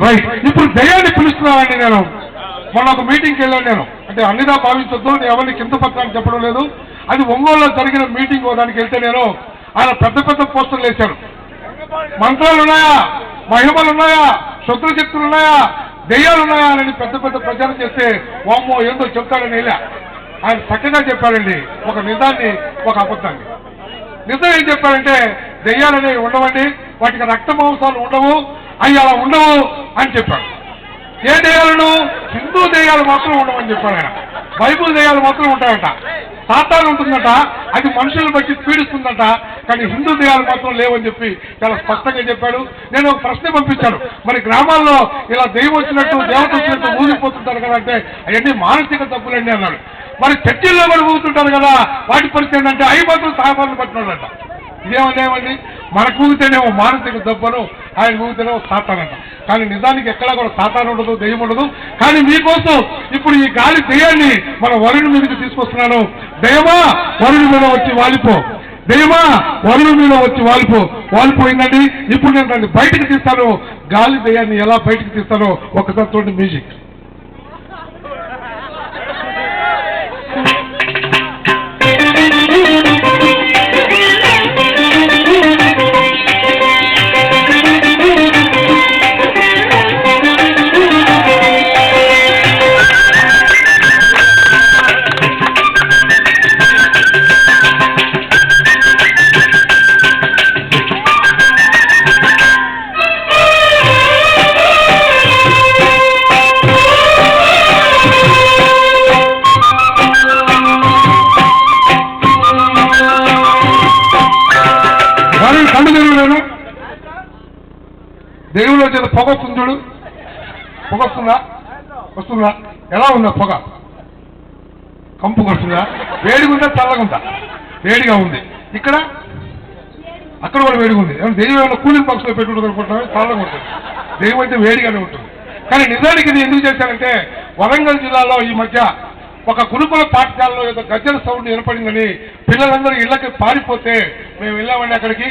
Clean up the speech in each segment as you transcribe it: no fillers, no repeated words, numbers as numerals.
Right. ఇప్పుడు దయ్యాన్ని పిలుస్తున్నానండి. నేను మొన్న ఒక మీటింగ్కి వెళ్ళాను. నేను అంటే అన్నిదా భావించొద్దు, నేను ఎవరిని కింద పత్రాన్ని చెప్పడం లేదు. అది ఒంగోలులో జరిగిన మీటింగ్ దానికి వెళ్తే నేను ఆయన పెద్ద పెద్ద పోస్టర్లు వేశారు. మంత్రాలు ఉన్నాయా, మహిమలు ఉన్నాయా, శత్రుశక్తులు ఉన్నాయా, దెయ్యాలు ఉన్నాయా అని పెద్ద పెద్ద ప్రచారం చేస్తే వామ్మో ఏందో చెప్తాడని వెళ్ళా. ఆయన చక్కగా చెప్పాడండి ఒక నిజాన్ని, ఒక అబద్ధాన్ని. నిజం ఏం చెప్పారంటే దెయ్యాలనేవి ఉండవండి, వాటికి రక్త మాంసాలు ఉండవు, అవి అలా ఉండవు అని చెప్పాడు. ఏ దెయ్యాలను? హిందూ దెయ్యాలు మాత్రం ఉండవని చెప్పాడు ఆయన. బైబుల్ దెయ్యాలు మాత్రం ఉంటాయంట. సాతాను ఉంటుందట, అది మనుషులను బట్టి పీడిస్తుందట, కానీ హిందూ దెయ్యాలు మాత్రం లేవని చెప్పి చాలా స్పష్టంగా చెప్పాడు. నేను ఒక ప్రశ్న పంపించాను, మరి గ్రామాల్లో ఇలా దెయ్యం వచ్చినట్టు దేవత వచ్చినట్టు ఊగిపోతుంటారు కదా అంటే అవన్నీ మానసిక తప్పులండి అన్నాడు. మరి చర్చిల్లో కూడా ఊగుతుంటారు కదా, వాటి పరిస్థితి ఏంటంటే అవి మాత్రం సామాన్లు పట్టినాడంట. ఇదేమండి, మనకు ఊగితేనేమో మానసిక దెబ్బను, ఆయన ఊగితేనేమో సాతానంట. కానీ నిజానికి ఎక్కడా కూడా సాతాను ఉండదు, దెయ్యం ఉండదు. కానీ మీకోసం ఇప్పుడు ఈ గాలి దెయ్యాన్ని మన వరుణి మీదకి తీసుకొస్తున్నాను. దెయ్యమా వరుణి మీద వచ్చి వాలిపో, దెయ్యమా వరుణి మీద వచ్చి వాలిపో. వాలిపోయిందండి. ఇప్పుడు నేను దాన్ని బయటకు తీస్తాను. గాలి దెయ్యాన్ని ఎలా బయటకు తీస్తానో ఒకసారి చూడండి మ్యూజిక్. దేవుళ్ళు వచ్చేది పొగ వస్తుంది చూడు, పొగ వస్తుందా? వస్తుందా? ఎలా ఉందా పొగ? కంపు వస్తుందా? వేడిగా ఉందా, చల్లగా ఉందా? వేడిగా ఉంది. ఇక్కడ అక్కడ కూడా వేడిగా ఉంది. దెయ్యం ఏమైనా కూలింగ్ బాక్స్ లో పెట్టుకుంటుంది అనుకుంటున్నా, చల్లగా ఉంటుంది. దెయ్యం అయితే వేడిగానే ఉంటుంది. కానీ నిజానికి ఇది ఎందుకు చేశానంటే వరంగల్ జిల్లాలో ఈ మధ్య ఒక గురుకుల పాఠశాలలో ఏదో గజ్జల సౌండ్ వినపడిందని పిల్లలందరూ ఇళ్లకి పారిపోతే మేము వెళ్ళామండి. అక్కడికి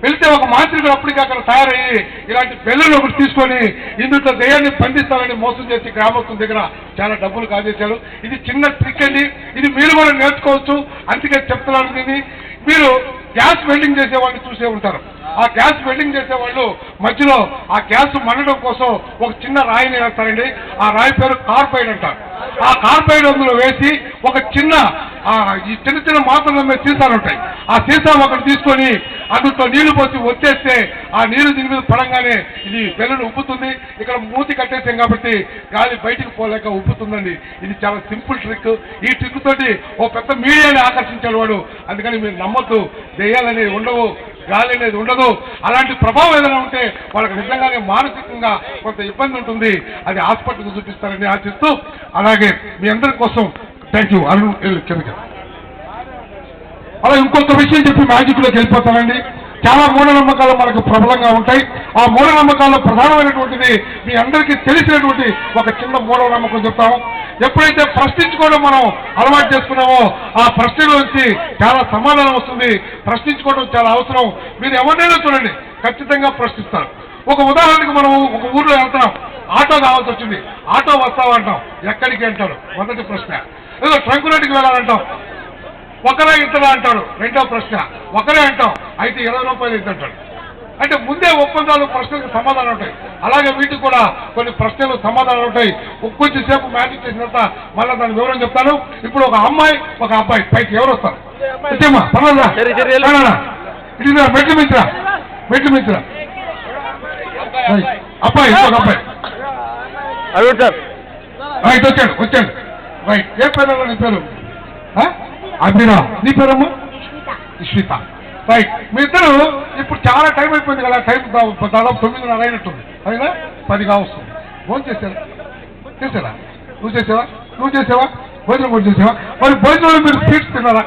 వెళ్తే ఒక మాంత్రికుడు అప్పటికి అక్కడ తయారయ్యి ఇలాంటి బెల్లులు ఒకటి తీసుకొని ఇందులో దెయ్యాన్ని బంధిస్తానని మోసం చేసి గ్రామస్తుల దగ్గర చాలా డబ్బులు కాజేశారు. ఇది చిన్న ట్రిక్ అండి, ఇది మీరు కూడా నేర్చుకోవచ్చు. అందుకే చెప్తున్నాను. దీన్ని మీరు గ్యాస్ వెల్డింగ్ చేసేవాడిని చూసే ఉంటారు. ఆ గ్యాస్ వెల్డింగ్ చేసేవాళ్ళు మధ్యలో ఆ గ్యాస్ మండడం కోసం ఒక చిన్న రాయిని వేస్తారండి. ఆ రాయి పేరు కార్బైడ్ అంటారు. ఆ కార్బైడ్ అందులో వేసి ఒక చిన్న ఈ చిన్న చిన్న మాత్రల మీద సీసాలు ఉంటాయి. ఆ సీసా ఒకటి తీసుకొని అందులో నీళ్లు పోసి వచ్చేస్తే ఆ నీళ్లు దీని మీద పడంగానే ఇది బెలూన్ ఉబ్బుతుంది. ఇక్కడ మూతి కట్టేసాం కాబట్టి గాలి బయటికి పోలేక ఉబ్బుతుందండి. ఇది చాలా సింపుల్ ట్రిక్. ఈ ట్రిక్ తోటి ఓ పెద్ద మీడియాని ఆకర్షించాడు వాడు. అందుకని మీరు నమ్మొద్దు, దెయ్యాలనేది ఉండవు, గాలి అనేది ఉండదు. అలాంటి ప్రభావం ఏదైనా ఉంటే వాళ్ళకి నిజంగానే మానసికంగా కొంత ఇబ్బంది ఉంటుంది. అది హాస్పిటల్కి చూపిస్తారని ఆశిస్తూ, అలాగే మీ అందరి కోసం థ్యాంక్ యూ. అరుణ్ కిందకి. అలా ఇంకొక విషయం చెప్పి మ్యాజిక్లోకి వెళ్ళిపోతానండి. చాలా మూఢనమ్మకాలు మనకు ప్రబలంగా ఉంటాయి. ఆ మూఢనమ్మకాల్లో ప్రధానమైనటువంటిది మీ అందరికీ తెలిసినటువంటి ఒక చిన్న మూఢనమ్మకం చెప్తాము. ఎప్పుడైతే ప్రశ్నించుకోవడం మనం అలవాటు చేసుకున్నామో ఆ ప్రశ్నలోంచి చాలా సమాధానం వస్తుంది. ప్రశ్నించుకోవడం చాలా అవసరం. మీరు ఎవరినైనా చూడండి, ఖచ్చితంగా ప్రశ్నిస్తారు. ఒక ఉదాహరణకు మనం ఒక ఊర్లో వెళ్తున్నాం, ఆటో కావాల్సి వచ్చింది. ఆటో వస్తావా అంటాం, ఎక్కడికి అంటాడు మొదటి ప్రశ్న. ఏదో ట్రంకులెట్కి వెళ్ళాలంటాం, ఒకరే ఇద్దరా అంటాడు రెండో ప్రశ్న. ఒకరే అంటాం, అయితే 20 రూపాయలు ఇద్దంటాడు. అంటే ముందే ఒప్పందాలు ప్రశ్నలకు సమాధానం ఉంటాయి. అలాగే వీటికి కూడా కొన్ని ప్రశ్నలు సమాధానాలు ఉంటాయి. కొంచెం సేపు మ్యాజిక్ చేసినంత మళ్ళీ దాని వివరం చెప్తాను. ఇప్పుడు ఒక అమ్మాయి ఒక అబ్బాయి పైకి ఎవరు వస్తారు? వచ్చేమ్మా పర్వాలా, ఇది మెట్లు మించరా, మెట్లు మించరా. అబ్బాయి ఇంకొక అబ్బాయి రైట్ వచ్చాడు వచ్చాడు రైట్. ఏ పేరు నీ పేరు? అభిరా. నీ పేరమ్మా? ఇష్విత. రైట్. మీ ఇద్దరు ఇప్పుడు చాలా టైం అయిపోయింది కదా, టైం దాదాపు 9:30 అయినట్టుంది. అయినా 10 కావస్తుంది. భోజనం చేశారా? చేశారా? నువ్వు చేసావా? నువ్వు చేసావా? భోజనం కూడా చేసావా? మరి భోజనంలో మీరు స్వీట్స్ తిన్నారా?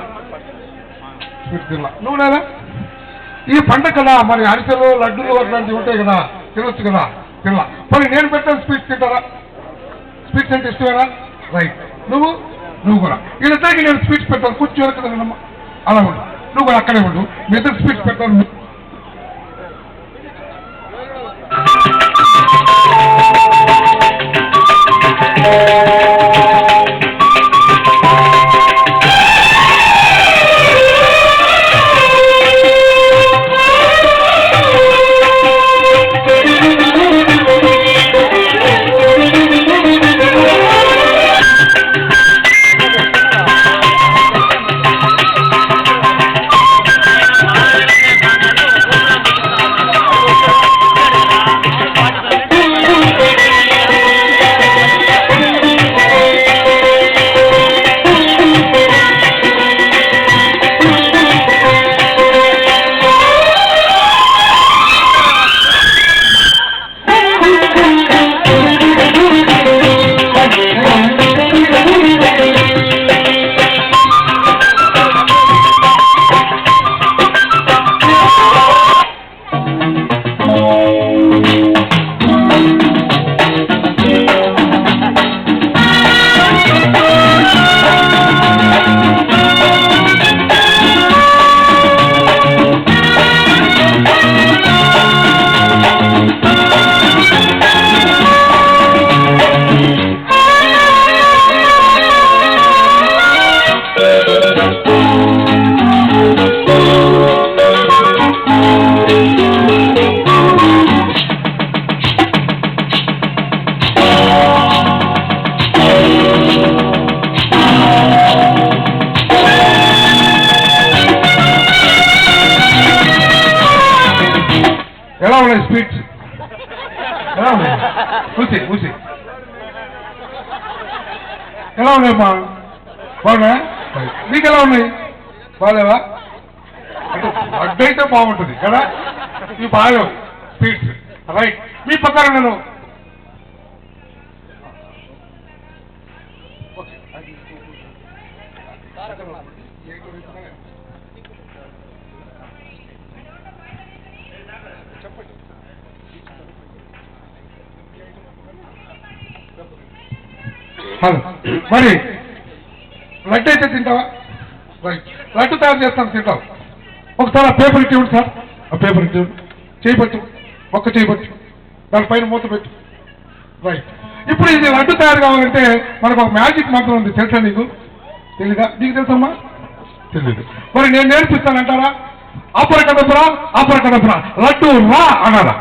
స్వీట్స్ తిన్నా. నువ్వు నేనా? ఈ పండగ కదా, మరి అరిసెలు లడ్డూలు అట్లాంటివి ఉంటాయి కదా, తినొచ్చు కదా. తిన్నా. మరి నేను పెట్టాను స్వీట్స్ తింటారా? స్వీట్స్ అంటే ఇష్టమేనా? రైట్. నువ్వు కూడా. వీళ్ళిద్దరికి నేను స్వీట్స్ పెట్టాను. కూర్చో కదా నమ్మ, అలా ఉండు. నువ్వు కూడా అక్కడే ఉండు. మీ ఇద్దరు స్వీట్స్ పెట్టాను. ఉన్నాయి స్వీట్స్? ఎలా ఉన్నాయి? మూసి ఎలా ఉన్నాయి మా బాగున్నా? మీకు ఎలా ఉన్నాయి? బాగాలేవా? అంటే లడ్డు అయితే బాగుంటుంది కదా, ఇవి బాగాలేవు స్వీట్స్. రైట్, మీ పక్కన నేను మరి లడ్డు అయితే తింటావా? రైట్, లడ్డు తయారు చేస్తాను, తింటావు. ఒకసారి ఆ పేపర్ ఇవ్వండి సార్, ఆ పేపర్ ఇవ్వండి. చేయబట్టు, ఒక్క చేయబట్టు, దానిపైన మూత పెట్టు. రైట్, ఇప్పుడు ఇది లడ్డు తయారు కావాలంటే మనకు ఒక మ్యాజిక్ మంత్రం ఉంది, తెలుసా నీకు? తెలీదా? నీకు తెలుసమ్మా? తెలీదు. మరి నేను నేర్పిస్తానంటారా? అపరకదపురా అపరకదపురా లడ్డు రా అన్నారా?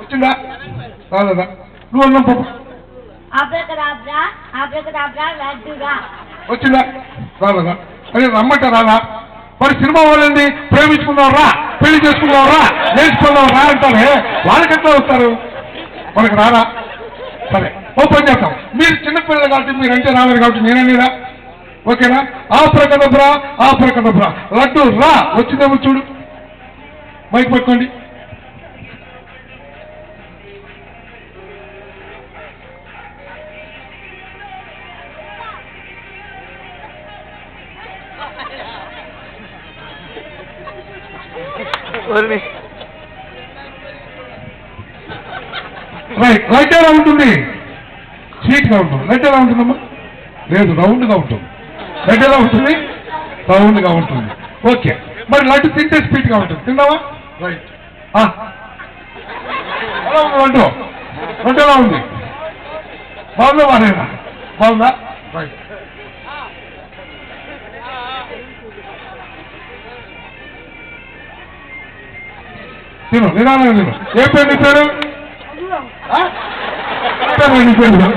వచ్చిందా? రాలేదా? నువ్వు అన్నాం పాప. వచ్చిందా? రాలేదా? అదే రమ్మంట రాలా? మరి సినిమా వాళ్ళని ప్రేమించుకుందాం రా, పెళ్లి చేసుకుందాం రా, నేర్చుకుందాం రా అంటారే, వాళ్ళకి ఎట్లా వస్తారు? మనకు రారా? సరే, ఓ పని చేస్తాం. మీరు చిన్నపిల్లలు కాబట్టి మీరంటే రాలేదు కాబట్టి నేననేదా? ఓకేనా? ఆపరకదపురా లడ్డు రా. వచ్చిందేమో చూడు, మైక్ పట్టుకోండి. రైట్, లడ్డు ఎలా ఉంటుంది? స్వీట్ గా ఉంటుంది. లడ్డు ఎలా ఉంటుందమ్మా? లేదు, రౌండ్ గా ఉంటుంది. లడ్డు ఎలా ఉంటుంది? రౌండ్ గా ఉంటుంది. ఓకే, మరి లడ్డు తింటే స్వీట్ గా ఉంటుంది. తిన్నావా? రైట్, ఎలా ఉంది లడ్డు? లడ్డు ఎలా ఉంది? బాగుందా? బాగాలేదా? బాగుందా? రైట్, తిను, నిదానంగా తిను. ఏ పేరు నీ పేరు? నీ పేరు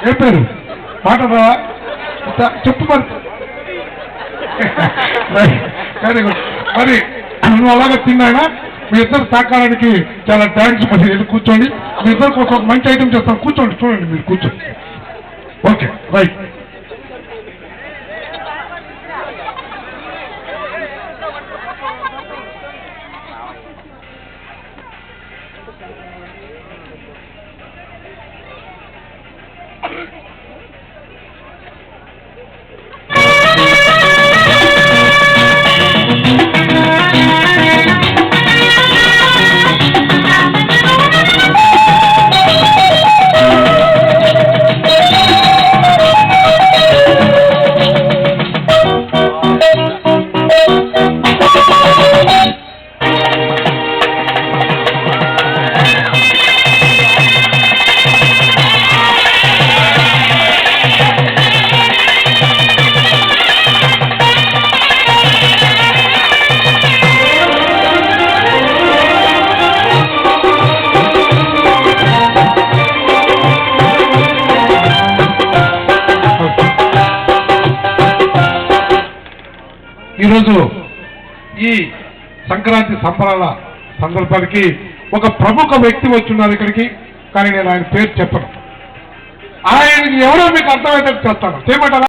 ఏ పేరు? మాట్లాడరా? చెప్పు మరి. Very good. మరి నువ్వు అలాగే తిన్నాయినా మీ ఇద్దరు సహకారానికి చాలా థ్యాంక్స్. మరి వెళ్ళి కూర్చోండి, మీ ఇద్దరు కోసం ఒక మంచి ఐటమ్ చేస్తాను. కూర్చోండి, చూడండి, మీరు కూర్చోండి. Okay, right. ఈరోజు ఈ సంక్రాంతి సంబరాల సందర్భానికి ఒక ప్రముఖ వ్యక్తి వచ్చున్నారు ఇక్కడికి, కానీ నేను ఆయన పేరు చెప్పను. ఆయన ఎవరో మీకు అర్థమయ్యేటట్టు చేస్తాను. చేయమంటారా?